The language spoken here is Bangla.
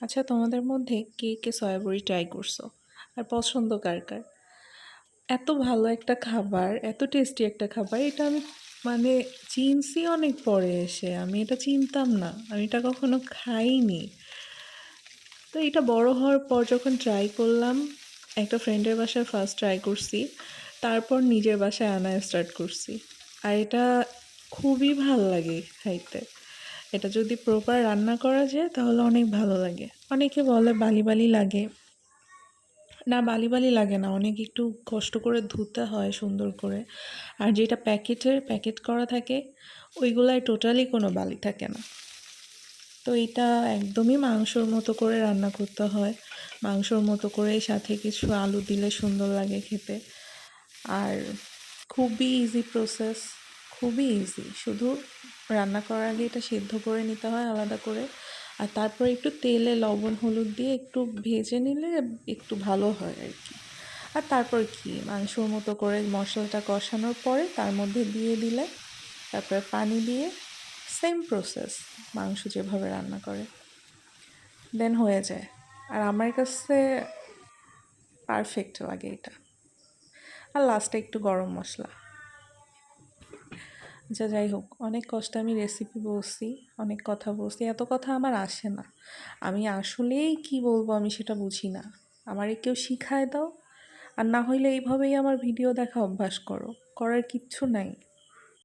আচ্ছা, তোমাদের মধ্যে কে কে সয়া বড়ি ট্রাই করছো আর পছন্দ কার কার? এত ভালো একটা খাবার, এত টেস্টি একটা খাবার, এটা আমি মানে চিনছি অনেক পরে এসে। আমি এটা চিনতাম না, আমি এটা কখনো খাইনি। তো এটা বড় হওয়ার পর যখন ট্রাই করলাম, একটা ফ্রেন্ডের বাসায় ফার্স্ট ট্রাই করছি, তারপর নিজের বাসায় আনা স্টার্ট করছি। আর এটা খুবই ভাল লাগে খাইতে। এটা যদি প্রপার রান্না করা যায় তাহলে অনেক ভালো লাগে। অনেকে বলে বালি বালি লাগে, না বালি বালি লাগে না, অনেক একটু কষ্ট করে ধুতে হয় সুন্দর করে। আর যেটা প্যাকেট করা থাকে ওইগুলায় টোটালি কোনো বালি থাকে না। তো এটা একদমই মাংসর মতো করে রান্না করতে হয়, মাংসর মতো করে সাথে কিছু আলু দিলে সুন্দর লাগে খেতে। আর খুবই ইজি প্রসেস, খুবই ইজি। শুধু রান্না করার আগে এটা সিদ্ধ করে নিতে হয় আলাদা করে, আর তারপর একটু তেলে লবণ হলুদ দিয়ে একটু ভেজে নিলে একটু ভালো হয় আর কি। আর তারপর কি মাংসর মতো করে মশলাটা কষানোর পরে তার মধ্যে দিয়ে দিলে, তারপরে পানি দিয়ে সেম প্রসেস মাংস যেভাবে রান্না করে দেন হয়ে যায়। আর আমার কাছে পারফেক্ট লাগে এটা। আর লাস্টে একটু গরম মশলা। আচ্ছা, যাই হোক, অনেক কষ্টে আমি রেসিপি বলছি, অনেক কথা বলছি। এত কথা আমার আসে না, আমি আসলেই কি বলবো আমি সেটা বুঝি না। আমারে কেউ শিখায় দাও, আর না হইলে এইভাবেই আমার ভিডিও দেখা অভ্যাস করো, করার কিচ্ছু নাই।